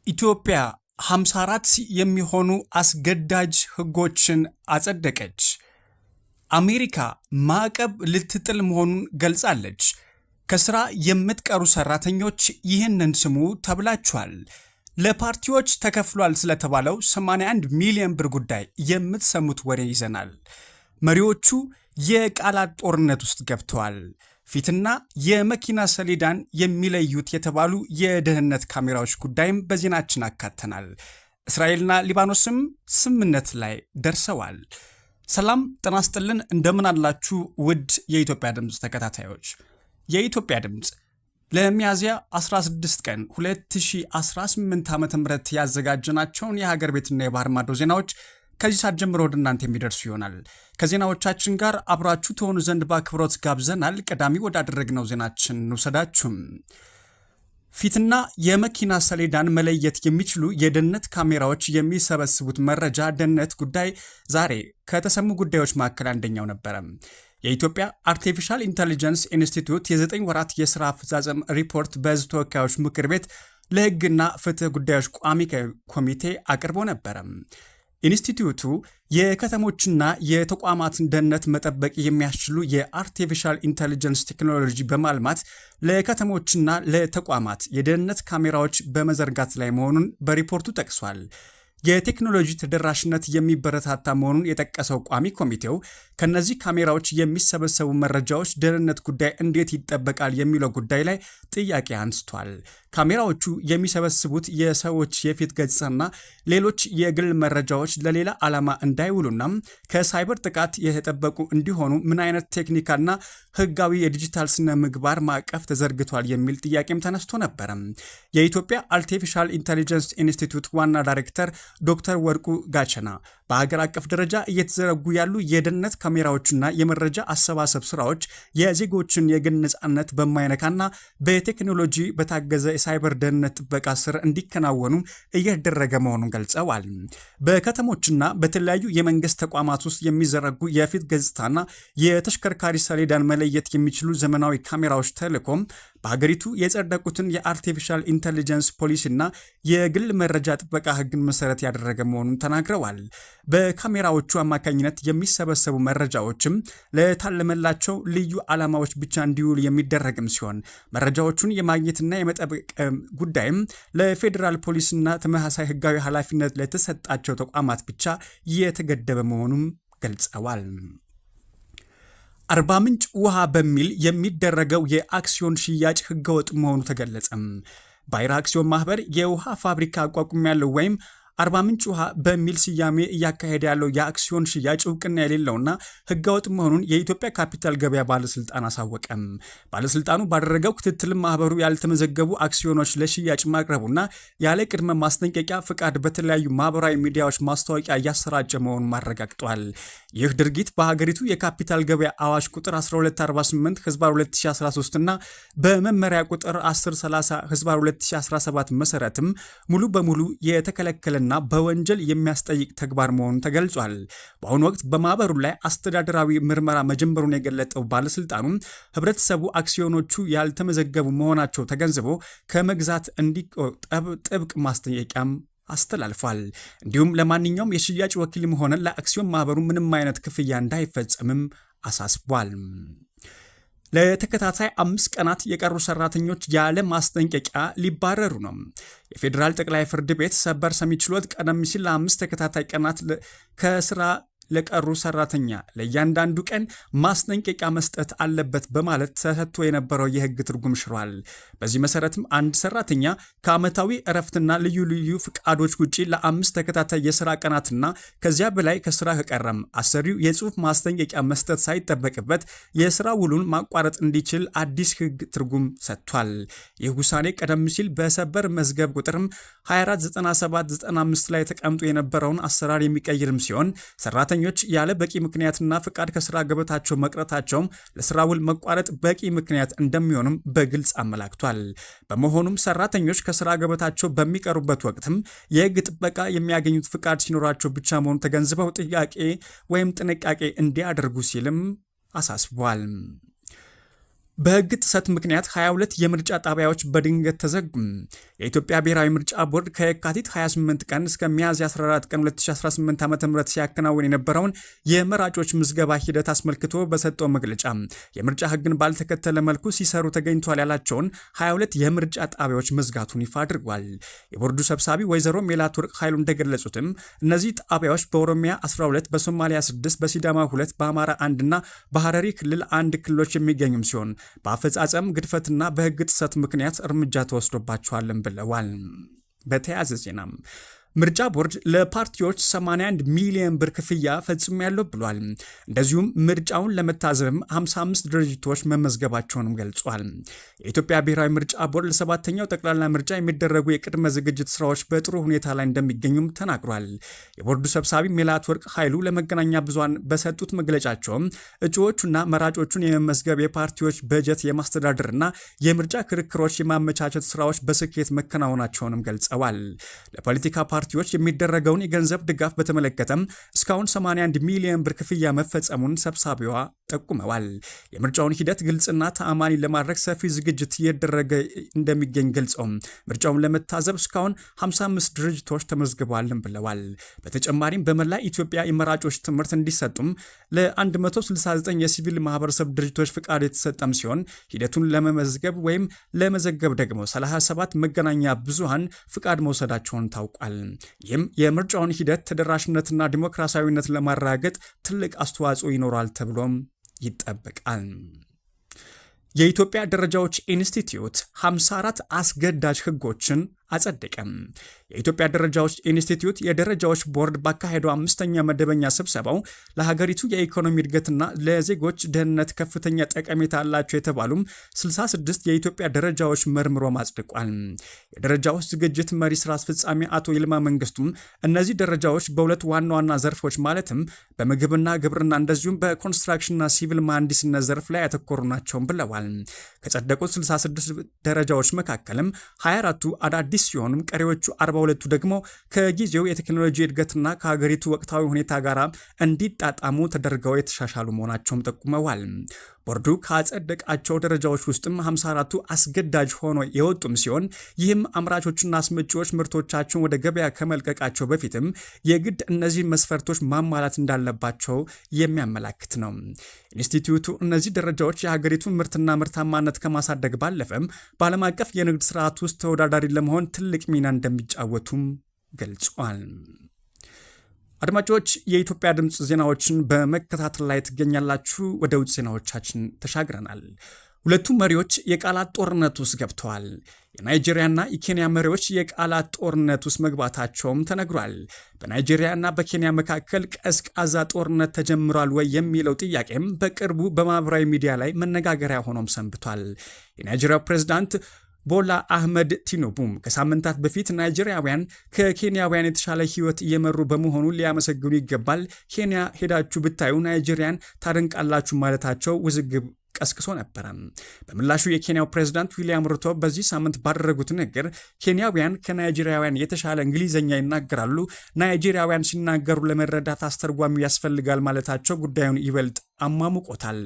ኢትዮጵያ 54 የሚሆኑ አስገዳጅ ህጎችን አጸደቀች። አሜሪካ ማዕቀብ ልትጥል መሆኑን ገልጻለች። ከስራ የምትቀሩ ሰራተኞች ይህንን ስሙ ተብላችኋል። ለፓርቲዎች ተከፍሏል ስለተባለው 81 ሚሊዮን ብር ጉዳይ የምትሰሙት ወሬ ይዘናል። መሪዎቹ የቃላት ጦርነት ውስጥ ገብተዋል። ፊትና የመኪና ሰሌዳን የሚለዩት የተባሉ የደህንነት ካሜራዎች ጉዳይም በዜናችን አካተናል። እስራኤልና ሊባኖስም ስምምነት ላይ ደርሰዋል። ሰላም ጤና ይስጥልን፣ እንደምን አላችሁ ውድ የኢትዮጵያ ድምፅ ተከታታዮች። የኢትዮጵያ ድምፅ ለሚያዝያ 16 ቀን 2018 ዓ.ም ያዘጋጀናቸውን የሀገር ቤትና የባህር ማዶ ዜናዎች ከዚህ ሰዓት ጀምሮ ወደ እናንተ የሚደርሱ ይሆናል። ከዜናዎቻችን ጋር አብራችሁ ትሆኑ ዘንድ በአክብሮት ጋብዘናል። ቀዳሚ ወዳደረግነው ዜናችን እንውሰዳችሁም። ፊትና የመኪና ሰሌዳን መለየት የሚችሉ የደህንነት ካሜራዎች የሚሰበስቡት መረጃ ደህንነት ጉዳይ ዛሬ ከተሰሙ ጉዳዮች መካከል አንደኛው ነበረ። የኢትዮጵያ አርቲፊሻል ኢንተለጀንስ ኢንስቲትዩት የ9 ወራት የሥራ አፈጻጸም ሪፖርት በሕዝብ ተወካዮች ምክር ቤት ለሕግና ፍትህ ጉዳዮች ቋሚ ኮሚቴ አቅርቦ ነበረ። ኢንስቲትዩቱ የከተሞችና የተቋማትን ደህንነት መጠበቅ የሚያስችሉ የአርቲፊሻል ኢንተለጀንስ ቴክኖሎጂ በማልማት ለከተሞችና ለተቋማት የደህንነት ካሜራዎች በመዘርጋት ላይ መሆኑን በሪፖርቱ ጠቅሷል። የቴክኖሎጂ ተደራሽነት የሚበረታታ መሆኑን የጠቀሰው ቋሚ ኮሚቴው ከነዚህ ካሜራዎች የሚሰበሰቡ መረጃዎች ደህንነት ጉዳይ እንዴት ይጠበቃል የሚለው ጉዳይ ላይ ጥያቄ አንስቷል። ካሜራዎቹ የሚሰበስቡት የሰዎች የፊት ገጽታና ሌሎች የግል መረጃዎች ለሌላ ዓላማ እንዳይውሉና ከሳይበር ጥቃት የተጠበቁ እንዲሆኑ ምን አይነት ቴክኒካልና ሕጋዊ የዲጂታል ስነ ምግባር ማዕቀፍ ተዘርግቷል የሚል ጥያቄም ተነስቶ ነበረ። የኢትዮጵያ አርቲፊሻል ኢንተለጀንስ ኢንስቲትዩት ዋና ዳይሬክተር ዶክተር ወርቁ ጋቸና በሀገር አቀፍ ደረጃ እየተዘረጉ ያሉ የደህንነት ካሜራዎችና የመረጃ አሰባሰብ ስራዎች የዜጎችን የግል ነጻነት በማይነካና በቴክኖሎጂ በታገዘ የሳይበር ደህንነት ጥበቃ ስር እንዲከናወኑ እየተደረገ መሆኑን ገልጸዋል። በከተሞችና በተለያዩ የመንግስት ተቋማት ውስጥ የሚዘረጉ የፊት ገጽታና የተሽከርካሪ ሰሌዳን መለየት የሚችሉ ዘመናዊ ካሜራዎች ተልዕኮም በሀገሪቱ የጸደቁትን የአርቲፊሻል ኢንተለጀንስ ፖሊሲና የግል መረጃ ጥበቃ ህግን መሰረት ያደረገ መሆኑን ተናግረዋል። በካሜራዎቹ አማካኝነት የሚሰበሰቡ መረጃዎችም ለታለመላቸው ልዩ ዓላማዎች ብቻ እንዲውሉ የሚደረግም ሲሆን መረጃዎቹን የማግኘትና የመጠበቅ ጉዳይም ለፌዴራል ፖሊስና ተመሳሳይ ህጋዊ ኃላፊነት ለተሰጣቸው ተቋማት ብቻ የተገደበ መሆኑን ገልጸዋል። አርባ ምንጭ ውሃ በሚል የሚደረገው የአክሲዮን ሽያጭ ህገወጥ መሆኑ ተገለጸ። ባይራ አክሲዮን ማህበር የውሃ ፋብሪካ አቋቁሜያለሁ ወይም አርባ ምንጭ ውሃ በሚል ስያሜ እያካሄደ ያለው የአክሲዮን ሽያጭ እውቅና የሌለውና ህገወጥ መሆኑን የኢትዮጵያ ካፒታል ገበያ ባለስልጣን አሳወቀም። ባለስልጣኑ ባደረገው ክትትልም ማህበሩ ያልተመዘገቡ አክሲዮኖች ለሽያጭ ማቅረቡና ያለ ቅድመ ማስጠንቀቂያ ፍቃድ በተለያዩ ማህበራዊ ሚዲያዎች ማስታወቂያ እያሰራጨ መሆኑን ማረጋግጧል። ይህ ድርጊት በሀገሪቱ የካፒታል ገበያ አዋጅ ቁጥር 1248 ህዝባር 2013 እና በመመሪያ ቁጥር 1030 ህዝባር 2017 መሰረትም ሙሉ በሙሉ የተከለከለ እና በወንጀል የሚያስጠይቅ ተግባር መሆኑን ተገልጿል። በአሁኑ ወቅት በማህበሩ ላይ አስተዳደራዊ ምርመራ መጀመሩን የገለጠው ባለስልጣኑ ህብረተሰቡ አክሲዮኖቹ ያልተመዘገቡ መሆናቸው ተገንዝቦ ከመግዛት እንዲቆጠብ ጥብቅ ማስጠንቀቂያም አስተላልፏል። እንዲሁም ለማንኛውም የሽያጭ ወኪልም ሆነ ለአክሲዮን ማህበሩ ምንም አይነት ክፍያ እንዳይፈጸምም አሳስቧል። ለተከታታይ 5 ቀናት የቀሩ ሰራተኞች ያለ ማስጠንቀቂያ ሊባረሩ ነው። የፌዴራል ጠቅላይ ፍርድ ቤት ሰበር ሰሚ ችሎት ቀደም ሲል ለ5 ተከታታይ ቀናት ከስራ ለቀሩ ሰራተኛ ለእያንዳንዱ ቀን ማስጠንቀቂያ መስጠት አለበት በማለት ተሰጥቶ የነበረው የህግ ትርጉም ሽሯል። በዚህ መሰረትም አንድ ሰራተኛ ከዓመታዊ እረፍትና ልዩ ልዩ ፍቃዶች ውጪ ለ5 ተከታታይ የስራ ቀናትና ከዚያ በላይ ከስራ ከቀረም አሰሪው የጽሁፍ ማስጠንቀቂያ መስጠት ሳይጠበቅበት የስራ ውሉን ማቋረጥ እንዲችል አዲስ ህግ ትርጉም ሰጥቷል። ይህ ውሳኔ ቀደም ሲል በሰበር መዝገብ ቁጥርም 249795 ላይ ተቀምጦ የነበረውን አሰራር የሚቀይርም ሲሆን ሰራተኞች ያለ በቂ ምክንያትና ፍቃድ ከስራ ገበታቸው መቅረታቸውም ለስራ ውል መቋረጥ በቂ ምክንያት እንደሚሆንም በግልጽ አመላክቷል። በመሆኑም ሰራተኞች ከስራ ገበታቸው በሚቀሩበት ወቅትም የህግ ጥበቃ የሚያገኙት ፍቃድ ሲኖራቸው ብቻ መሆኑን ተገንዝበው ጥንቃቄ እንዲያደርጉ ሲልም አሳስቧል። በሕግ ጥሰት ምክንያት 22 የምርጫ ጣቢያዎች በድንገት ተዘጉ። የኢትዮጵያ ብሔራዊ ምርጫ ቦርድ ከየካቲት 28 ቀን እስከ ሚያዝያ 14 ቀን 2018 ዓ.ም ሲያከናውን የነበረውን የመራጮች ምዝገባ ሂደት አስመልክቶ በሰጠው መግለጫ የምርጫ ሕግን ባልተከተለ መልኩ ሲሰሩ ተገኝቷል ያላቸውን 22 የምርጫ ጣቢያዎች መዝጋቱን ይፋ አድርጓል። የቦርዱ ሰብሳቢ ወይዘሮ ሜላትወርቅ ኃይሉ እንደገለጹትም እነዚህ ጣቢያዎች በኦሮሚያ 12፣ በሶማሊያ 6፣ በሲዳማ 2፣ በአማራ 1 እና በሐረሪ ክልል 1 ክልሎች የሚገኙም ሲሆን በአፈጻጸም ግድፈትና በሕግ ጥሰት ምክንያት እርምጃ ተወስዶባቸዋልን ብለዋል። በተያያዘ ዜናም ምርጫ ቦርድ ለፓርቲዎች 81 ሚሊዮን ብር ክፍያ ፈጽሜያለሁ ብሏል። እንደዚሁም ምርጫውን ለመታዘብም 55 ድርጅቶች መመዝገባቸውንም ገልጿል። የኢትዮጵያ ብሔራዊ ምርጫ ቦርድ ለሰባተኛው ጠቅላላ ምርጫ የሚደረጉ የቅድመ ዝግጅት ስራዎች በጥሩ ሁኔታ ላይ እንደሚገኙም ተናግሯል። የቦርዱ ሰብሳቢ ሜላትወርቅ ኃይሉ ለመገናኛ ብዙሃን በሰጡት መግለጫቸውም እጩዎቹና መራጮቹን የመመዝገብ የፓርቲዎች በጀት የማስተዳደርና የምርጫ ክርክሮች የማመቻቸት ስራዎች በስኬት መከናወናቸውንም ገልጸዋል። ለፖለቲካ ፓርቲዎች የሚደረገውን የገንዘብ ድጋፍ በተመለከተም እስካሁን 81 ሚሊዮን ብር ክፍያ መፈጸሙን ሰብሳቢዋ ጠቁመዋል። የምርጫውን ሂደት ግልጽና ተአማኒ ለማድረግ ሰፊ ዝግጅት እየተደረገ እንደሚገኝ ገልጸው ምርጫውን ለመታዘብ እስካሁን 55 ድርጅቶች ተመዝግበዋልን ብለዋል። በተጨማሪም በመላ ኢትዮጵያ የመራጮች ትምህርት እንዲሰጡም ለ169 የሲቪል ማህበረሰብ ድርጅቶች ፍቃድ የተሰጠም ሲሆን ሂደቱን ለመመዝገብ ወይም ለመዘገብ ደግሞ 37 መገናኛ ብዙሃን ፍቃድ መውሰዳቸውን ታውቋል። ይህም የምርጫውን ሂደት ተደራሽነትና ዲሞክራሲያዊነት ለማረጋገጥ ትልቅ አስተዋጽኦ ይኖራል ተብሎም ይጠበቃል። የኢትዮጵያ ደረጃዎች ኢንስቲትዩት 54 አስገዳጅ ሕጎችን አጸደቀም። የኢትዮጵያ ደረጃዎች ኢንስቲትዩት የደረጃዎች ቦርድ ባካሄደው 5ኛ መደበኛ ስብሰባው ለሀገሪቱ የኢኮኖሚ እድገትና ለዜጎች ደህንነት ከፍተኛ ጠቀሜታ አላቸው የተባሉም 66 የኢትዮጵያ ደረጃዎች መርምሮ አጽድቋል። የደረጃዎች ዝግጅት መሪ ስራ አስፈጻሚ አቶ ይልማ መንግስቱም እነዚህ ደረጃዎች በሁለት ዋና ዋና ዘርፎች ማለትም በምግብና ግብርና እንደዚሁም በኮንስትራክሽንና ሲቪል መሐንዲስነት ዘርፍ ላይ ያተኮሩ ናቸውም ብለዋል። ከጸደቁት 66 ደረጃዎች መካከልም 24ቱ አዳዲስ ሲሆኑም ቀሪዎቹ 42ቱ ደግሞ ከጊዜው የቴክኖሎጂ እድገትና ከሀገሪቱ ወቅታዊ ሁኔታ ጋር እንዲጣጣሙ ተደርገው የተሻሻሉ መሆናቸውም ጠቁመዋል። ቦርዱ ካጸደቃቸው ደረጃዎች ውስጥም 54ቱ አስገዳጅ ሆኖ የወጡም ሲሆን ይህም አምራቾችና አስመጪዎች ምርቶቻቸውን ወደ ገበያ ከመልቀቃቸው በፊትም የግድ እነዚህ መስፈርቶች ማሟላት እንዳለባቸው የሚያመላክት ነው። ኢንስቲትዩቱ እነዚህ ደረጃዎች የሀገሪቱን ምርትና ምርታማነት ከማሳደግ ባለፈም በዓለም አቀፍ የንግድ ስርዓት ውስጥ ተወዳዳሪ ለመሆን ትልቅ ሚና እንደሚጫወቱም ገልጿል። አድማጮች የኢትዮጵያ ድምፅ ዜናዎችን በመከታተል ላይ ትገኛላችሁ። ወደ ውጭ ዜናዎቻችን ተሻግረናል። ሁለቱ መሪዎች የቃላት ጦርነት ውስጥ ገብተዋል። የናይጄሪያና የኬንያ መሪዎች የቃላት ጦርነት ውስጥ መግባታቸውም ተነግሯል። በናይጄሪያና በኬንያ መካከል ቀዝቃዛ ጦርነት ተጀምሯል ወይ የሚለው ጥያቄም በቅርቡ በማህበራዊ ሚዲያ ላይ መነጋገሪያ ሆኖም ሰንብቷል። የናይጄሪያው ፕሬዝዳንት ቦላ አህመድ ቲኑቡም ከሳምንታት በፊት ናይጄሪያውያን ከኬንያውያን የተሻለ ሕይወት እየመሩ በመሆኑ ሊያመሰግኑ ይገባል፣ ኬንያ ሄዳችሁ ብታዩ ናይጄሪያን ታደንቃላችሁ ማለታቸው ውዝግብ ቀስቅሶ ነበረ። በምላሹ የኬንያው ፕሬዝዳንት ዊሊያም ሩቶ በዚህ ሳምንት ባደረጉት ንግግር ኬንያውያን ከናይጄሪያውያን የተሻለ እንግሊዝኛ ይናገራሉ፣ ናይጄሪያውያን ሲናገሩ ለመረዳት አስተርጓሚ ያስፈልጋል ማለታቸው ጉዳዩን ይበልጥ አሟሙቆታል።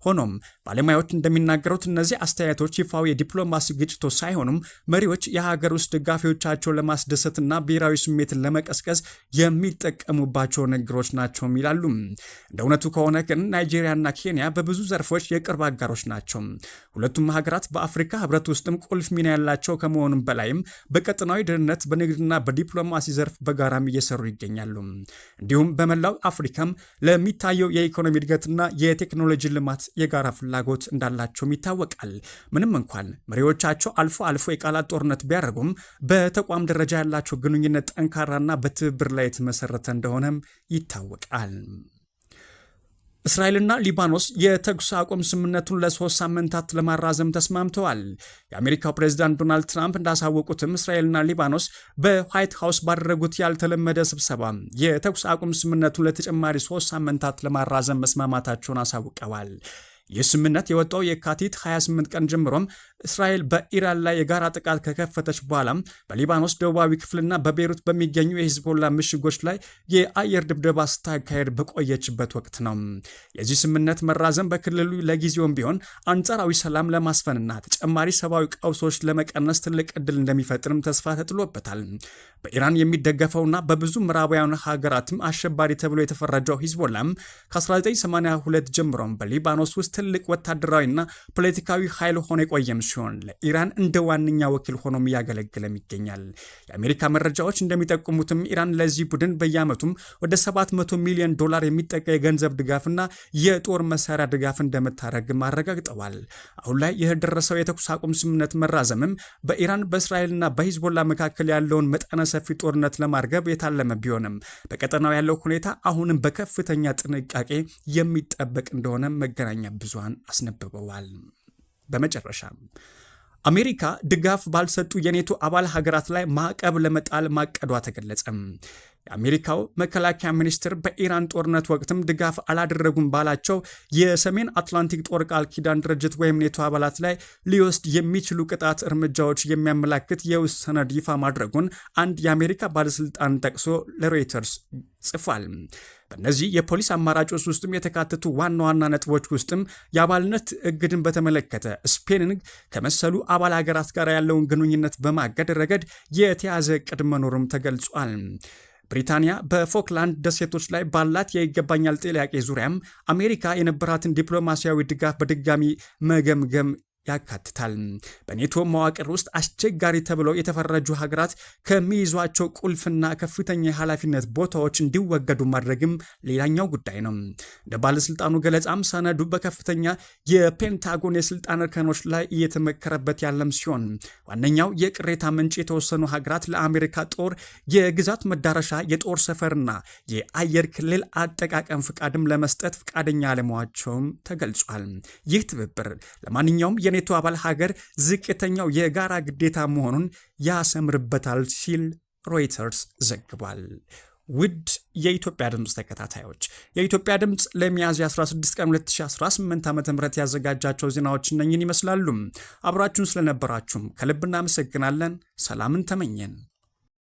ሆኖም ባለሙያዎች እንደሚናገሩት እነዚህ አስተያየቶች ይፋዊ የዲፕሎማሲ ግጭቶች ሳይሆኑም መሪዎች የሀገር ውስጥ ደጋፊዎቻቸውን ለማስደሰትና ብሔራዊ ስሜትን ለመቀስቀስ የሚጠቀሙባቸው ንግግሮች ናቸው ይላሉ። እንደ እውነቱ ከሆነ ግን ናይጄሪያና ኬንያ በብዙ ዘርፎች የቅርብ አጋሮች ናቸው። ሁለቱም ሀገራት በአፍሪካ ህብረት ውስጥም ቁልፍ ሚና ያላቸው ከመሆኑም በላይም በቀጠናዊ ደህንነት፣ በንግድና በዲፕሎማሲ ዘርፍ በጋራም እየሰሩ ይገኛሉ። እንዲሁም በመላው አፍሪካም ለሚታየው የኢኮኖሚ እድገትና የቴክኖሎጂ ልማት የጋራ ፍላጎት እንዳላቸውም ይታወቃል። ምንም እንኳን መሪዎቻቸው አልፎ አልፎ የቃላት ጦርነት ቢያደርጉም በተቋም ደረጃ ያላቸው ግንኙነት ጠንካራና በትብብር ላይ የተመሰረተ እንደሆነም ይታወቃል። እስራኤልና ሊባኖስ የተኩስ አቁም ስምምነቱን ለ3 ሳምንታት ለማራዘም ተስማምተዋል። የአሜሪካው ፕሬዝዳንት ዶናልድ ትራምፕ እንዳሳወቁትም እስራኤልና ሊባኖስ በዋይት ሃውስ ባደረጉት ያልተለመደ ስብሰባ የተኩስ አቁም ስምምነቱን ለተጨማሪ 3 ሳምንታት ለማራዘም መስማማታቸውን አሳውቀዋል። ይህ ስምምነት የወጣው የካቲት 28 ቀን ጀምሮም እስራኤል በኢራን ላይ የጋራ ጥቃት ከከፈተች በኋላም በሊባኖስ ደቡባዊ ክፍልና በቤይሩት በሚገኙ የሂዝቦላ ምሽጎች ላይ የአየር ድብደባ ስታካሄድ በቆየችበት ወቅት ነው። የዚህ ስምምነት መራዘም በክልሉ ለጊዜውም ቢሆን አንጻራዊ ሰላም ለማስፈንና ተጨማሪ ሰብአዊ ቀውሶች ለመቀነስ ትልቅ ዕድል እንደሚፈጥርም ተስፋ ተጥሎበታል። በኢራን የሚደገፈውና በብዙ ምዕራባውያን ሀገራትም አሸባሪ ተብሎ የተፈረጀው ሂዝቦላም ከ1982 ጀምሮም በሊባኖስ ውስጥ ትልቅ ወታደራዊና ፖለቲካዊ ኃይል ሆኖ የቆየም ሲሆን ለኢራን እንደ ዋነኛ ወኪል ሆኖም እያገለገለም ይገኛል። የአሜሪካ መረጃዎች እንደሚጠቁሙትም ኢራን ለዚህ ቡድን በየዓመቱም ወደ $700 ሚሊዮን የሚጠጋ የገንዘብ ድጋፍና የጦር መሳሪያ ድጋፍ እንደምታደርግም አረጋግጠዋል። አሁን ላይ የደረሰው የተኩስ አቁም ስምምነት መራዘምም በኢራን በእስራኤልና በሂዝቦላ መካከል ያለውን መጠነ ሰፊ ጦርነት ለማርገብ የታለመ ቢሆንም በቀጠናው ያለው ሁኔታ አሁንም በከፍተኛ ጥንቃቄ የሚጠበቅ እንደሆነ መገናኛ ብዙሃን አስነብበዋል። በመጨረሻም አሜሪካ ድጋፍ ባልሰጡ የኔቶ አባል ሀገራት ላይ ማዕቀብ ለመጣል ማቀዷ ተገለጸ። የአሜሪካው መከላከያ ሚኒስትር በኢራን ጦርነት ወቅትም ድጋፍ አላደረጉም ባላቸው የሰሜን አትላንቲክ ጦር ቃል ኪዳን ድርጅት ወይም ኔቶ አባላት ላይ ሊወስድ የሚችሉ ቅጣት እርምጃዎች የሚያመላክት የውስጥ ሰነድ ይፋ ማድረጉን አንድ የአሜሪካ ባለስልጣን ጠቅሶ ለሮይተርስ ጽፏል። በእነዚህ የፖሊስ አማራጮች ውስጥም የተካተቱ ዋና ዋና ነጥቦች ውስጥም የአባልነት እግድን በተመለከተ ስፔንን ከመሰሉ አባል ሀገራት ጋር ያለውን ግንኙነት በማገድ ረገድ የተያዘ እቅድ መኖሩም ተገልጿል። ብሪታንያ በፎክላንድ ደሴቶች ላይ ባላት የይገባኛል ጥያቄ ዙሪያም አሜሪካ የነበራትን ዲፕሎማሲያዊ ድጋፍ በድጋሚ መገምገም ያካትታል። በኔቶ መዋቅር ውስጥ አስቸጋሪ ተብለው የተፈረጁ ሀገራት ከሚይዟቸው ቁልፍና ከፍተኛ የኃላፊነት ቦታዎች እንዲወገዱ ማድረግም ሌላኛው ጉዳይ ነው። እንደ ባለስልጣኑ ገለጻም ሰነዱ በከፍተኛ የፔንታጎን የስልጣን እርከኖች ላይ እየተመከረበት ያለም ሲሆን ዋነኛው የቅሬታ ምንጭ የተወሰኑ ሀገራት ለአሜሪካ ጦር የግዛት መዳረሻ የጦር ሰፈርና የአየር ክልል አጠቃቀም ፍቃድም ለመስጠት ፍቃደኛ አለመሆናቸውም ተገልጿል። ይህ ትብብር ለማንኛውም የኔቶ አባል ሀገር ዝቅተኛው የጋራ ግዴታ መሆኑን ያሰምርበታል ሲል ሮይተርስ ዘግቧል። ውድ የኢትዮጵያ ድምፅ ተከታታዮች የኢትዮጵያ ድምፅ ለሚያዝያ 16 ቀን 2018 ዓ.ም ያዘጋጃቸው ዜናዎች እነኝን ይመስላሉ። አብራችሁን ስለነበራችሁም ከልብ እናመሰግናለን። ሰላምን ተመኘን።